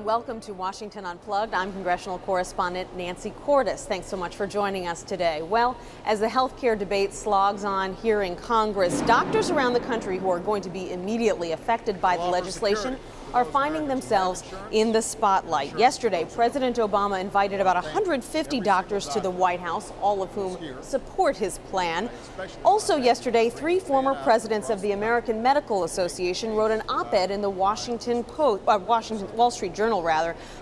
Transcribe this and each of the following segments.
everyone. Welcome to Washington Unplugged. I'm congressional correspondent Nancy Cordes. Thanks so much for joining us today. Well, as the health care debate slogs on here in Congress, doctors around the country who are going to be immediately affected by the legislation are finding themselves in the spotlight. Yesterday, President Obama invited about 150 doctors to the White House, all of whom support his plan. Also yesterday, 3 former presidents of the American Medical Association wrote an op-ed in the Wall Street Journal,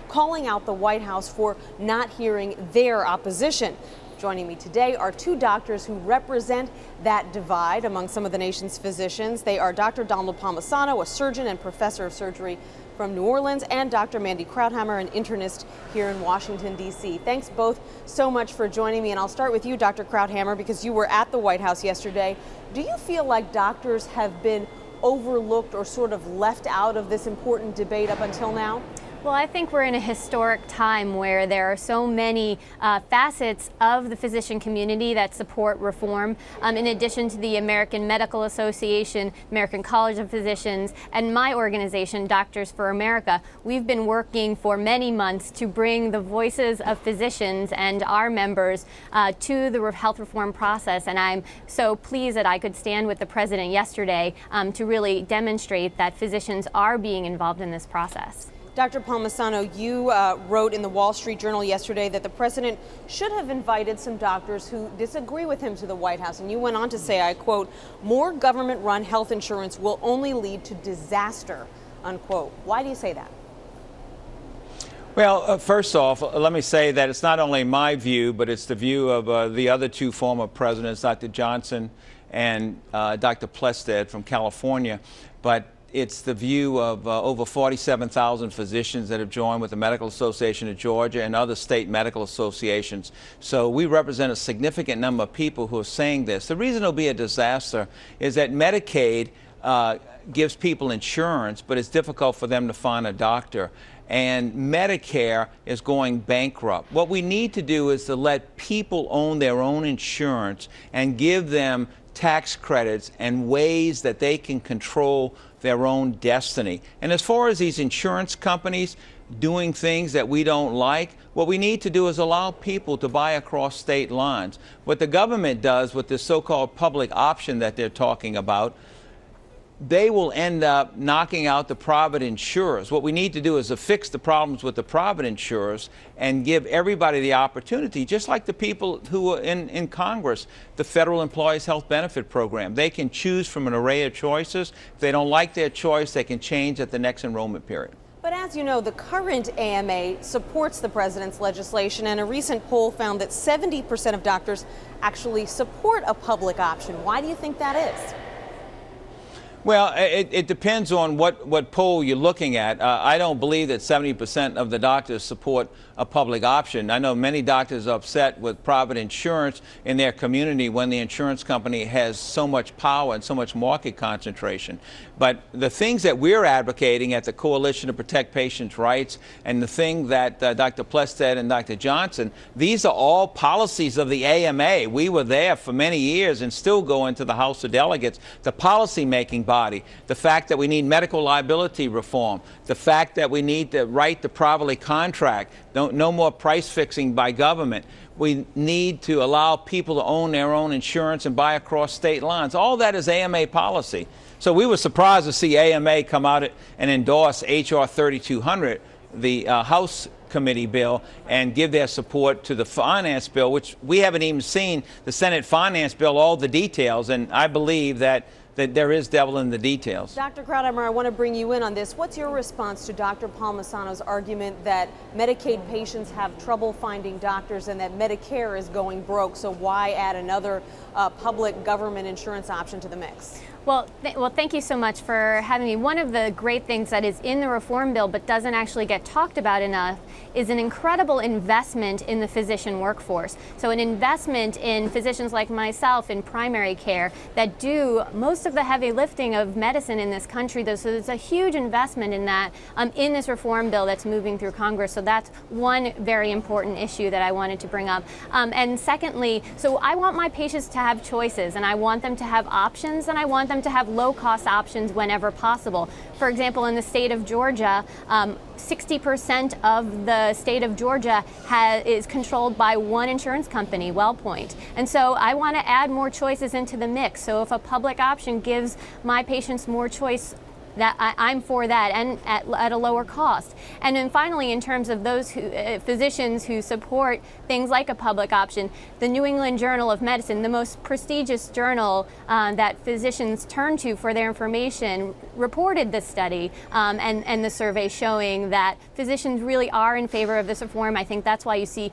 calling out the White House for not hearing their opposition. Joining me today are 2 doctors who represent that divide among some of the nation's physicians. They are Dr. Donald Palmisano, a surgeon and professor of surgery from New Orleans, and Dr. Mandy Krauthamer, an internist here in Washington, D.C. Thanks both so much for joining me, and I'll start with you, Dr. Krauthamer, because you were at the White House yesterday. Do you feel like doctors have been overlooked or sort of left out of this important debate up until now? Well, I think we're in a historic time where there are so many facets of the physician community that support reform, in addition to the American Medical Association, American College of Physicians, and my organization, Doctors for America. We've been working for many months to bring the voices of physicians and our members to the health reform process, and I'm so pleased that I could stand with the president yesterday to really demonstrate that physicians are being involved in this process. Dr. Palmisano, you wrote in the Wall Street Journal yesterday that the president should have invited some doctors who disagree with him to the White House. And you went on to say, I quote, "More government-run health insurance will only lead to disaster," unquote. Why do you say that? Well, first off, let me say that it's not only my view, but it's the view of the other 2 former presidents, Dr. Johnson and Dr. Plested from California. But it's the view of over 47,000 physicians that have joined with the Medical Association of Georgia and other state medical associations. So we represent a significant number of people who are saying this. The reason it'll be a disaster is that Medicaid gives people insurance, but it's difficult for them to find a doctor. And Medicare is going bankrupt. What we need to do is to let people own their own insurance and give them tax credits and ways that they can control their own destiny. And as far as these insurance companies doing things that we don't like, what we need to do is allow people to buy across state lines. What the government does with this so-called public option that they're talking about, they will end up knocking out the private insurers. What we need to do is to fix the problems with the private insurers and give everybody the opportunity, just like the people who are in Congress, the Federal Employees Health Benefit Program. They can choose from an array of choices. If they don't like their choice, they can change at the next enrollment period. But as you know, the current AMA supports the president's legislation, and a recent poll found that 70% of doctors actually support a public option. Why do you think that is? Well, it depends on what poll you're looking at. I don't believe that 70% of the doctors support a public option. I know many doctors are upset with private insurance in their community when the insurance company has so much power and so much market concentration. But the things that we're advocating at the Coalition to Protect Patients' Rights and the thing that Dr. Plested and Dr. Johnson, these are all policies of the AMA. We were there for many years and still go into the House of Delegates, the policy-making body, the fact that we need medical liability reform, the fact that we need the right to privately contract, no more price fixing by government. We need to allow people to own their own insurance and buy across state lines. All that is AMA policy. So we were surprised to see AMA come out and endorse H.R. 3200, the House committee bill, and give their support to the finance bill, which we haven't even seen the Senate finance bill, all the details, and I believe that there is devil in the details. Dr. Krauthamer, I want to bring you in on this. What's your response to Dr. Palmisano's argument that Medicaid patients have trouble finding doctors and that Medicare is going broke, so why add another public government insurance option to the mix? Well, thank you so much for having me. One of the great things that is in the reform bill but doesn't actually get talked about enough is an incredible investment in the physician workforce. So an investment in physicians like myself in primary care that do most of the heavy lifting of medicine in this country. So there's a huge investment in that in this reform bill that's moving through Congress. So that's one very important issue that I wanted to bring up. And secondly, so I want my patients to have choices, and I want them to have options, and I want them to have low-cost options whenever possible. For example, in the state of Georgia, 60% of the state of Georgia is controlled by one insurance company, WellPoint. And so I want to add more choices into the mix. So if a public option gives my patients more choice, that I'm for that, and at a lower cost. And then finally, in terms of those physicians who support things like a public option, the New England Journal of Medicine, the most prestigious journal that physicians turn to for their information, reported this study and the survey showing that physicians really are in favor of this reform. I think that's why you see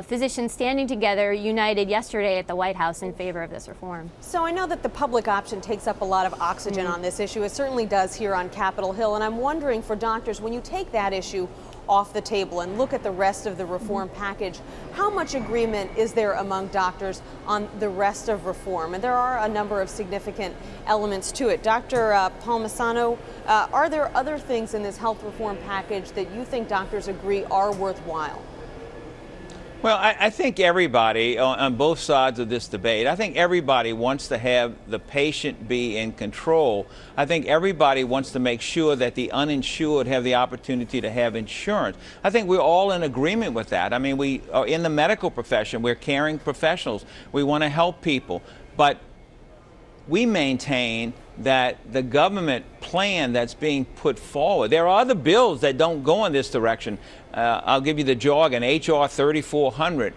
physicians standing together, united yesterday at the White House in favor of this reform. So I know that the public option takes up a lot of oxygen on this issue. It certainly does here on Capitol Hill, and I'm wondering for doctors, when you take that issue off the table and look at the rest of the reform package, how much agreement is there among doctors on the rest of reform? And there are a number of significant elements to it. Dr. Palmisano, are there other things in this health reform package that you think doctors agree are worthwhile? Well, I think everybody on both sides of this debate, I think everybody wants to have the patient be in control. I think everybody wants to make sure that the uninsured have the opportunity to have insurance. I think we're all in agreement with that. I mean, we are in the medical profession. We're caring professionals. We want to help people. But we maintain that the government plan that's being put forward, there are other bills that don't go in this direction. I'll give you the jargon, H.R. 3400,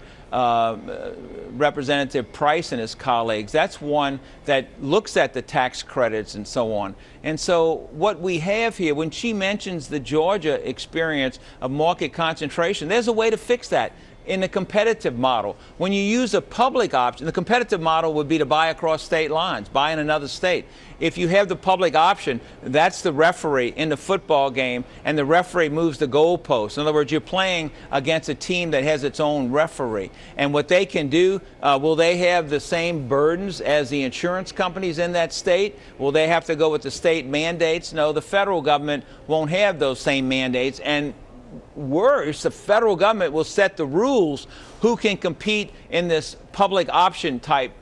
Representative Price and his colleagues. That's one that looks at the tax credits and so on. And so what we have here, when she mentions the Georgia experience of market concentration, there's a way to fix that in the competitive model. When you use a public option, the competitive model would be to buy across state lines, buy in another state. If you have the public option, that's the referee in the football game, and the referee moves the goalpost. In other words, you're playing against a team that has its own referee. And what they can do, will they have the same burdens as the insurance companies in that state? Will they have to go with the state mandates? No, the federal government won't have those same mandates. And worse, the federal government will set the rules who can compete in this public option type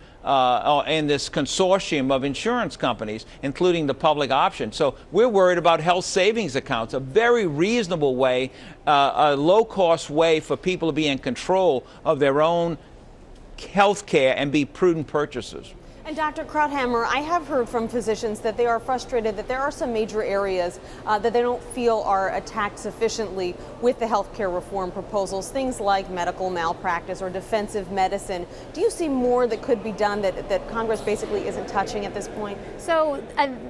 in this consortium of insurance companies, including the public option. So we're worried about health savings accounts, a very reasonable way, a low-cost way for people to be in control of their own health care and be prudent purchasers. And Dr. Krauthamer, I have heard from physicians that they are frustrated that there are some major areas that they don't feel are attacked sufficiently with the healthcare reform proposals, things like medical malpractice or defensive medicine. Do you see more that could be done that Congress basically isn't touching at this point? So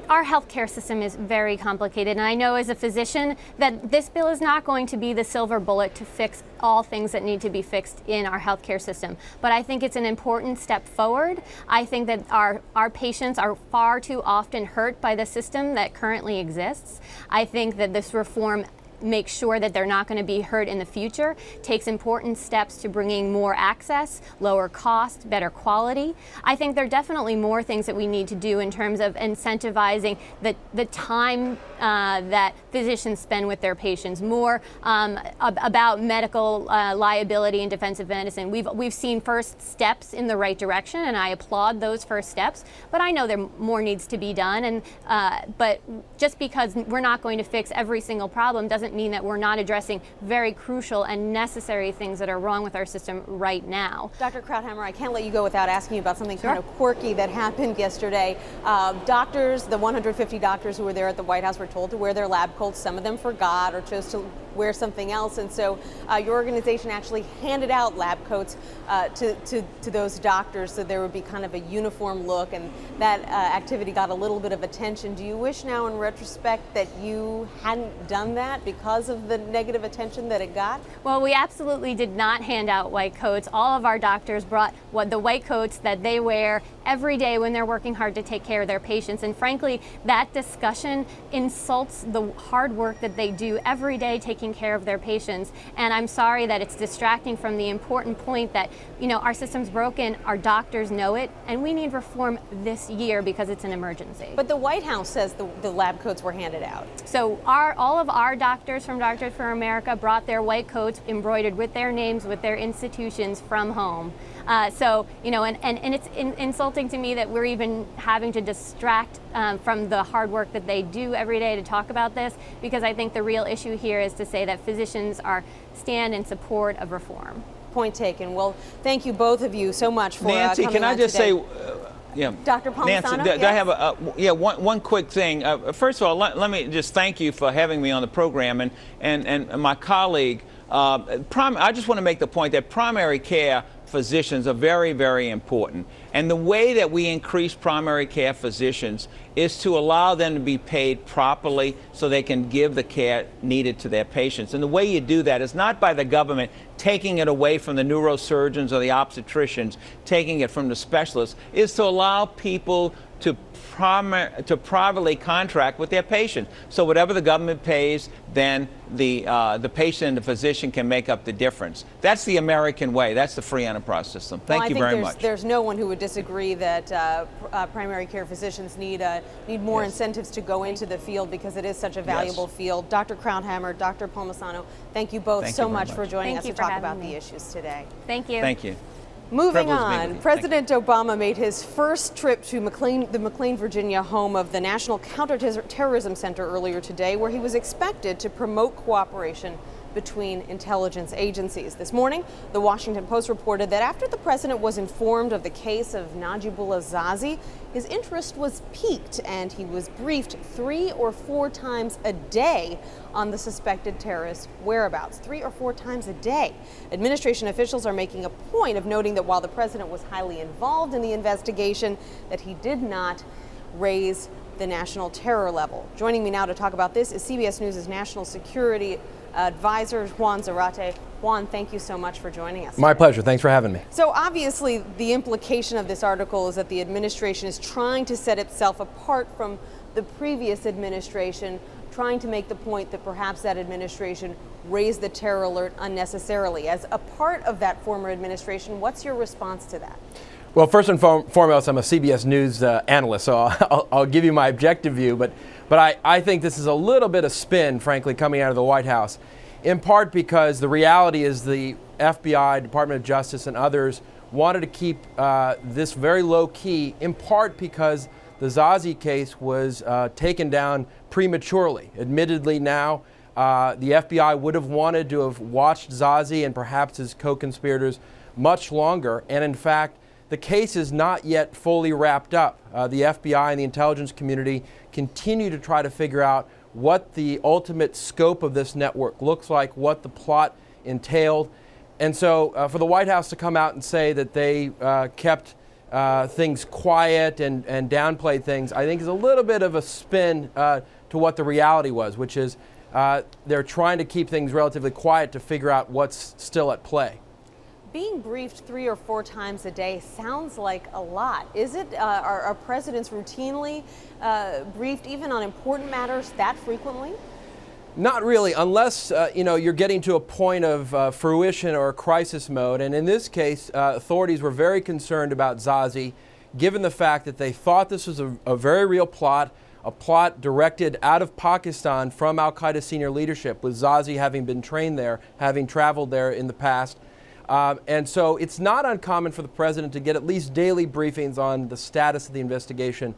our healthcare system is very complicated, and I know as a physician that this bill is not going to be the silver bullet to fix all things that need to be fixed in our healthcare system. But I think it's an important step forward. I think that our patients are far too often hurt by the system that currently exists. I think that this reform make sure that they're not going to be hurt in the future, takes important steps to bringing more access, lower cost, better quality. I think there are definitely more things that we need to do in terms of incentivizing the time that physicians spend with their patients, more about medical liability and defensive medicine. We've seen first steps in the right direction, and I applaud those first steps, but I know there more needs to be done. And but just because we're not going to fix every single problem doesn't mean that we're not addressing very crucial and necessary things that are wrong with our system right now. Dr. Krauthamer, I can't let you go without asking you about something kind of quirky that happened yesterday. Doctors, the 150 doctors who were there at the White House, were told to wear their lab coats. Some of them forgot or chose to wear something else, and so your organization actually handed out lab coats to those doctors so there would be kind of a uniform look, and that activity got a little bit of attention. Do you wish now in retrospect that you hadn't done that because of the negative attention that it got? Well, we absolutely did not hand out white coats. All of our doctors brought the white coats that they wear every day when they're working hard to take care of their patients. And frankly, that discussion insults the hard work that they do every day taking care of their patients. And I'm sorry that it's distracting from the important point that, our system's broken, our doctors know it, and we need reform this year because it's an emergency. But the White House says the lab coats were handed out. So all of our doctors from Doctors for America brought their white coats embroidered with their names, with their institutions from home. So, you know, and it's insulting to me that we're even having to distract from the hard work that they do every day to talk about this, because I think the real issue here is to say that physicians stand in support of reform. Point taken. Well, thank you both of you so much for Nancy, coming can I on just today. say, yeah, Dr. Palmisano, Nancy, yes? I have one quick thing. First of all, let me just thank you for having me on the program, and my colleague. I just want to make the point that primary care physicians are very, very important. And the way that we increase primary care physicians is to allow them to be paid properly so they can give the care needed to their patients. And the way you do that is not by the government taking it away from the neurosurgeons or the obstetricians, taking it from the specialists, is to allow people to privately contract with their patients. So whatever the government pays, then the patient and the physician can make up the difference. That's the American way. That's the free enterprise system. Thank you very much. There's no one who would disagree that primary care physicians need more incentives to go into the field, because it is such a valuable field. Dr. Krauthamer, Dr. Palmisano, thank you both so much for joining us to talk about the issues today. Thank you. Thank you. Moving on, President Obama made his first trip to the McLean, Virginia home of the National Counterterrorism Center earlier today, where he was expected to promote cooperation between intelligence agencies. This morning, the Washington Post reported that after the president was informed of the case of Najibullah Zazi, his interest was piqued and he was briefed 3 or 4 times a day on the suspected terrorist whereabouts. 3 or 4 times a day. Administration officials are making a point of noting that while the president was highly involved in the investigation, that he did not raise the national terror level. Joining me now to talk about this is CBS News' national security advisor, Juan Zarate. Juan, thank you so much for joining us. My pleasure. Thanks for having me. So obviously the implication of this article is that the administration is trying to set itself apart from the previous administration, trying to make the point that perhaps that administration raised the terror alert unnecessarily. As a part of that former administration, what's your response to that? Well, first and foremost, I'm a CBS News analyst, so I'll give you my objective view, but I think this is a little bit of spin, frankly, coming out of the White House, in part because the reality is the FBI, Department of Justice, and others wanted to keep this very low key, in part because the Zazi case was taken down prematurely. Admittedly now, the FBI would have wanted to have watched Zazi and perhaps his co-conspirators much longer, and in fact, the case is not yet fully wrapped up. The FBI and the intelligence community continue to try to figure out what the ultimate scope of this network looks like, what the plot entailed. And so for the White House to come out and say that they kept things quiet and downplayed things, I think is a little bit of a spin to what the reality was, which is they're trying to keep things relatively quiet to figure out what's still at play. Being briefed 3 or 4 times a day sounds like a lot. Is it? Are presidents routinely briefed even on important matters that frequently? Not really, unless you're getting to a point of fruition or crisis mode. And in this case, authorities were very concerned about Zazi, given the fact that they thought this was a very real plot, a plot directed out of Pakistan from al-Qaeda senior leadership, with Zazi having been trained there, having traveled there in the past. And so it's not uncommon for the president to get at least daily briefings on the status of the investigation.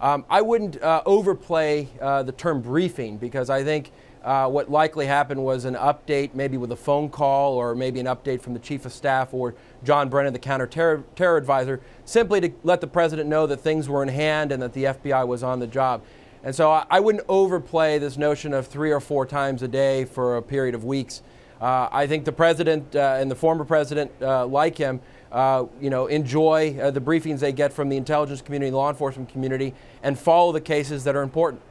I wouldn't overplay the term briefing, because I think what likely happened was an update, maybe with a phone call, or maybe an update from the chief of staff or John Brennan, the counterterror advisor, simply to let the president know that things were in hand and that the FBI was on the job. And so I wouldn't overplay this notion of 3 or 4 times a day for a period of weeks. I think the president and the former president, like him, enjoy the briefings they get from the intelligence community, the law enforcement community, and follow the cases that are important.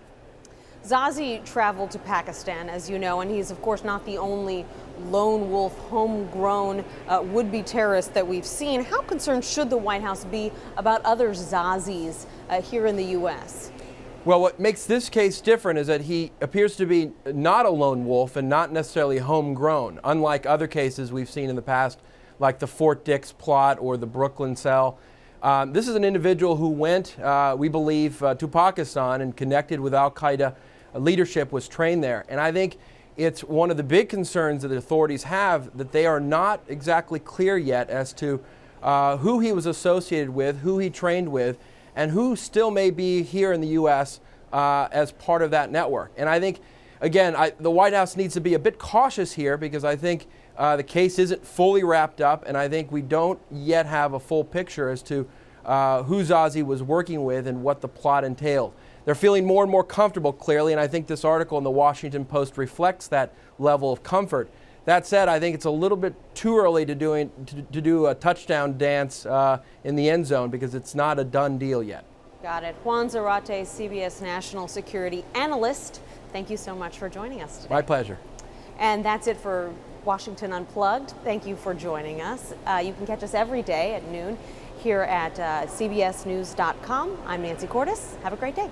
Zazi traveled to Pakistan, as you know, and he's, of course, not the only lone wolf, homegrown would-be terrorist that we've seen. How concerned should the White House be about other Zazis here in the U.S.? Well, what makes this case different is that he appears to be not a lone wolf and not necessarily homegrown, unlike other cases we've seen in the past, like the Fort Dix plot or the Brooklyn cell. This is an individual who went, we believe, to Pakistan and connected with al-Qaeda leadership, was trained there. And I think it's one of the big concerns that the authorities have, that they are not exactly clear yet as to who he was associated with, who he trained with, and who still may be here in the U.S. As part of that network. And I think, again, the White House needs to be a bit cautious here because I think the case isn't fully wrapped up, and I think we don't yet have a full picture as to who Zazi was working with and what the plot entailed. They're feeling more and more comfortable, clearly, and I think this article in the Washington Post reflects that level of comfort. That said, I think it's a little bit too early to do a touchdown dance in the end zone because it's not a done deal yet. Got it. Juan Zarate, CBS national security analyst. Thank you so much for joining us today. My pleasure. And that's it for Washington Unplugged. Thank you for joining us. You can catch us every day at noon here at CBSNews.com. I'm Nancy Cordes. Have a great day.